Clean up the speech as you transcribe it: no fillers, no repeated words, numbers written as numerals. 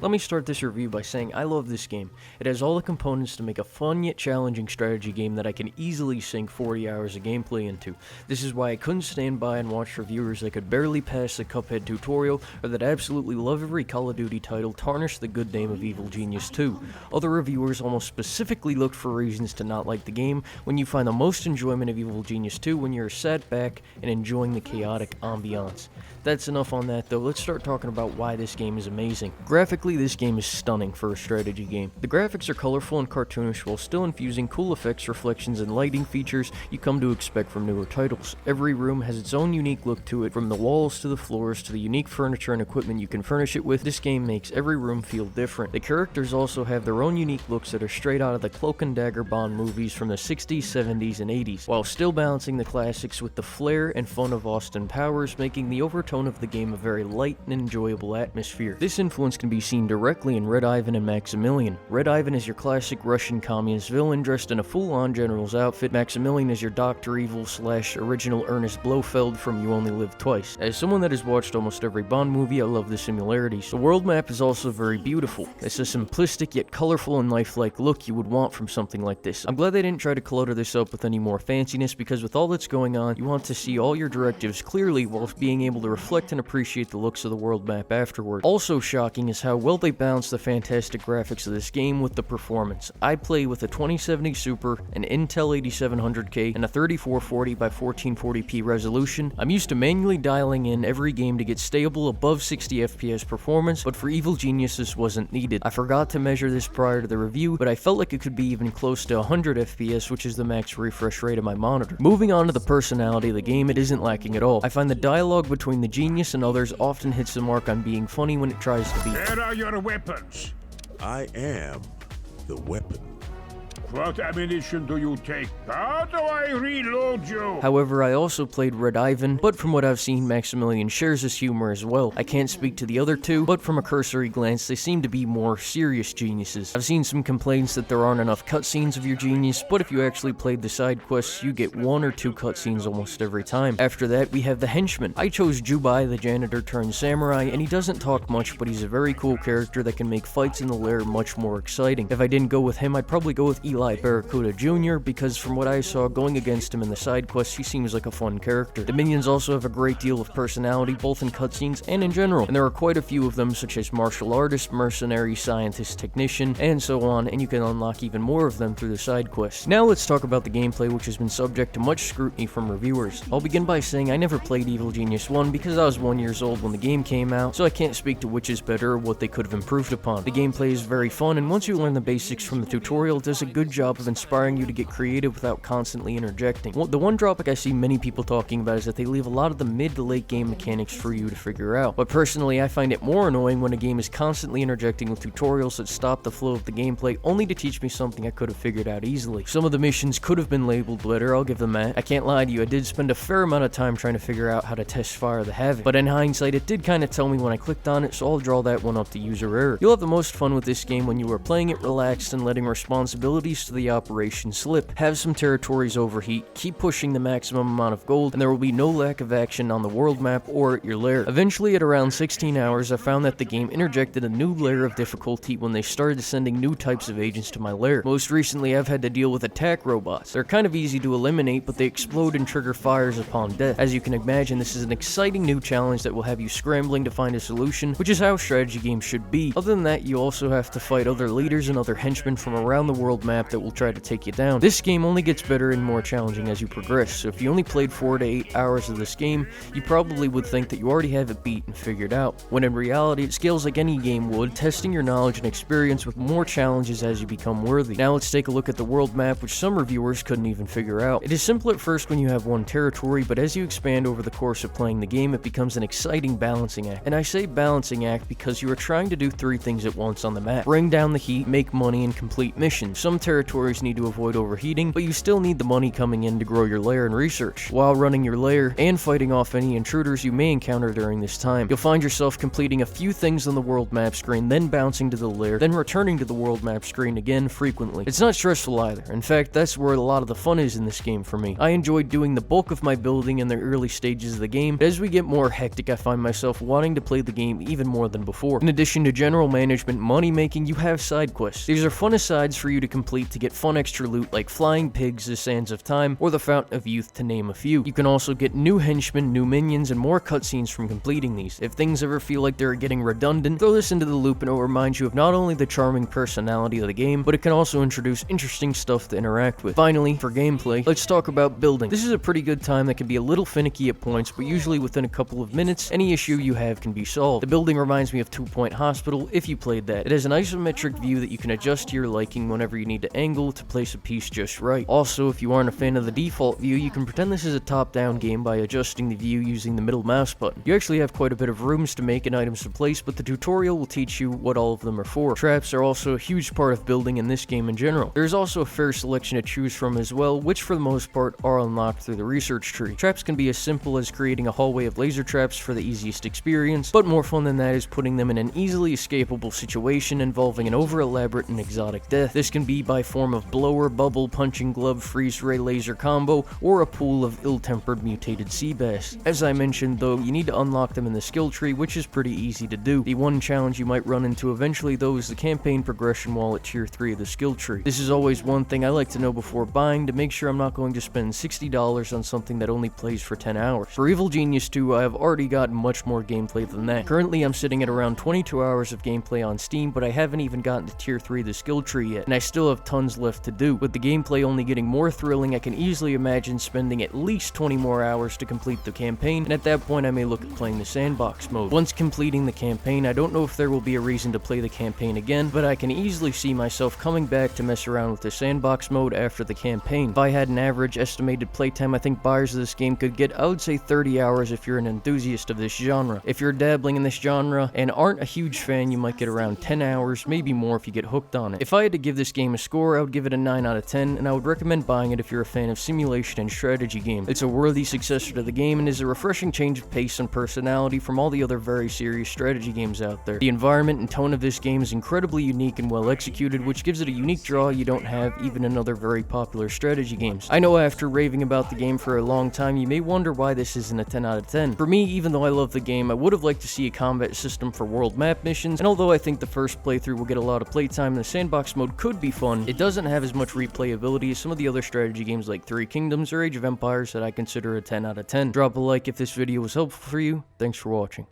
Let me start this review by saying I love this game. It has all the components to make a fun yet challenging strategy game that I can easily sink 40 hours of gameplay into. This is why I couldn't stand by and watch reviewers that could barely pass the Cuphead tutorial or that absolutely love every Call of Duty title tarnish the good name of Evil Genius 2. Other reviewers almost specifically looked for reasons to not like the game when you find the most enjoyment of Evil Genius 2 when you're sat back and enjoying the chaotic ambiance. That's enough on that though, let's start talking about why this game is amazing. Graphically, this game is stunning for a strategy game. The graphics are colorful and cartoonish while still infusing cool effects, reflections, and lighting features you come to expect from newer titles. Every room has its own unique look to it, from the walls to the floors to the unique furniture and equipment you can furnish it with. This game makes every room feel different. The characters also have their own unique looks that are straight out of the Cloak and Dagger Bond movies from the 60s, 70s, and 80s, while still balancing the classics with the flair and fun of Austin Powers, making the overtone of the game a very light and enjoyable atmosphere. This influence can be seen directly in Red Ivan and Maximilian. Red Ivan is your classic Russian communist villain dressed in a full-on general's outfit. Maximilian is your Dr. Evil / original Ernest Blofeld from You Only Live Twice. As someone that has watched almost every Bond movie, I love the similarities. The world map is also very beautiful. It's a simplistic yet colorful and lifelike look you would want from something like this. I'm glad they didn't try to clutter this up with any more fanciness, because with all that's going on, you want to see all your directives clearly while being able to reflect and appreciate the looks of the world map afterward. Also shocking is how well they balance the fantastic graphics of this game with the performance. I play with a 2070 Super, an Intel 8700K, and a 3440 by 1440p resolution. I'm used to manually dialing in every game to get stable above 60 FPS performance, but for Evil Genius this wasn't needed. I forgot to measure this prior to the review, but I felt like it could be even close to 100 FPS, which is the max refresh rate of my monitor. Moving on to the personality of the game, it isn't lacking at all. I find the dialogue between the genius and others often hits the mark on being funny when it tries to be. Where are your weapons? I am the weapon. What ammunition do you take? How do I reload you? However, I also played Red Ivan, but from what I've seen, Maximilian shares his humor as well. I can't speak to the other two, but from a cursory glance, they seem to be more serious geniuses. I've seen some complaints that there aren't enough cutscenes of your genius, but if you actually played the side quests, you get 1 or 2 cutscenes almost every time. After that, we have the henchman. I chose Jubai, the janitor turned samurai, and he doesn't talk much, but he's a very cool character that can make fights in the lair much more exciting. If I didn't go with him, I'd probably go with Eli Barracuda Jr., because from what I saw going against him in the side quests, he seems like a fun character. The minions also have a great deal of personality, both in cutscenes and in general, and there are quite a few of them, such as martial artist, mercenary, scientist, technician, and so on, and you can unlock even more of them through the side quests. Now let's talk about the gameplay, which has been subject to much scrutiny from reviewers. I'll begin by saying I never played Evil Genius 1 because I was 1 year old when the game came out, so I can't speak to which is better or what they could have improved upon. The gameplay is very fun, and once you learn the basics from the tutorial, it does a good job of inspiring you to get creative without constantly interjecting. The one drawback I see many people talking about is that they leave a lot of the mid to late game mechanics for you to figure out. But personally, I find it more annoying when a game is constantly interjecting with tutorials that stop the flow of the gameplay only to teach me something I could have figured out easily. Some of the missions could have been labeled better, I'll give them that. I can't lie to you, I did spend a fair amount of time trying to figure out how to test Fire the Havoc, but in hindsight it did kind of tell me when I clicked on it, so I'll draw that one up to user error. You'll have the most fun with this game when you are playing it relaxed and letting responsibilities to the operation slip. Have some territories overheat, keep pushing the maximum amount of gold, and there will be no lack of action on the world map or at your lair. Eventually, at around 16 hours, I found that the game interjected a new layer of difficulty when they started sending new types of agents to my lair. Most recently, I've had to deal with attack robots. They're kind of easy to eliminate, but they explode and trigger fires upon death. As you can imagine, this is an exciting new challenge that will have you scrambling to find a solution, which is how strategy games should be. Other than that, you also have to fight other leaders and other henchmen from around the world map that will try to take you down. This game only gets better and more challenging as you progress, so if you only played 4 to 8 hours of this game, you probably would think that you already have it beat and figured out, when in reality it scales like any game would, testing your knowledge and experience with more challenges as you become worthy. Now let's take a look at the world map, which some reviewers couldn't even figure out. It is simple at first when you have one territory, but as you expand over the course of playing the game, it becomes an exciting balancing act. And I say balancing act because you are trying to do 3 things at once on the map: bring down the heat, make money, and complete missions. Some territories territories need to avoid overheating, but you still need the money coming in to grow your lair and research. While running your lair and fighting off any intruders you may encounter during this time, you'll find yourself completing a few things on the world map screen, then bouncing to the lair, then returning to the world map screen again frequently. It's not stressful either. In fact, that's where a lot of the fun is in this game for me. I enjoyed doing the bulk of my building in the early stages of the game, but as we get more hectic, I find myself wanting to play the game even more than before. In addition to general management money making, you have side quests. These are fun asides for you to complete to get fun extra loot like flying pigs, the sands of time, or the fountain of youth, to name a few. You can also get new henchmen, new minions, and more cutscenes from completing these. If things ever feel like they're getting redundant, throw this into the loop and it will remind you of not only the charming personality of the game, but it can also introduce interesting stuff to interact with. Finally, for gameplay, let's talk about building. This is a pretty good time that can be a little finicky at points, but usually within a couple of minutes, any issue you have can be solved. The building reminds me of 2 Point Hospital if you played that. It has an isometric view that you can adjust to your liking whenever you need to angle to place a piece just right. Also, if you aren't a fan of the default view, you can pretend this is a top-down game by adjusting the view using the middle mouse button. You actually have quite a bit of rooms to make and items to place, but the tutorial will teach you what all of them are for. Traps are also a huge part of building in this game in general. There's also a fair selection to choose from as well, which for the most part are unlocked through the research tree. Traps can be as simple as creating a hallway of laser traps for the easiest experience, but more fun than that is putting them in an easily escapable situation involving an over-elaborate and exotic death. This can be by form of blower, bubble, punching glove, freeze ray, laser combo, or a pool of ill-tempered mutated sea bass. As I mentioned though, you need to unlock them in the skill tree, which is pretty easy to do. The one challenge you might run into eventually though is the campaign progression wall at tier 3 of the skill tree. This is always one thing I like to know before buying to make sure I'm not going to spend $60 on something that only plays for 10 hours. For Evil Genius 2, I have already gotten much more gameplay than that. Currently I'm sitting at around 22 hours of gameplay on Steam, but I haven't even gotten to tier 3 of the skill tree yet, and I still have tons left to do. With the gameplay only getting more thrilling, I can easily imagine spending at least 20 more hours to complete the campaign, and at that point I may look at playing the sandbox mode. Once completing the campaign, I don't know if there will be a reason to play the campaign again, but I can easily see myself coming back to mess around with the sandbox mode after the campaign. If I had an average estimated playtime I think buyers of this game could get, I would say 30 hours if you're an enthusiast of this genre. If you're dabbling in this genre and aren't a huge fan, you might get around 10 hours, maybe more if you get hooked on it. If I had to give this game a score, I would give it a 9 out of 10, and I would recommend buying it if you're a fan of simulation and strategy games. It's a worthy successor to the game and is a refreshing change of pace and personality from all the other very serious strategy games out there. The environment and tone of this game is incredibly unique and well executed, which gives it a unique draw you don't have even in other very popular strategy games. I know after raving about the game for a long time, you may wonder why this isn't a 10 out of 10. For me, even though I love the game, I would have liked to see a combat system for world map missions, and although I think the first playthrough will get a lot of playtime and the sandbox mode could be fun, it doesn't have as much replayability as some of the other strategy games like Three Kingdoms or Age of Empires that I consider a 10 out of 10. Drop a like if this video was helpful for you. Thanks for watching.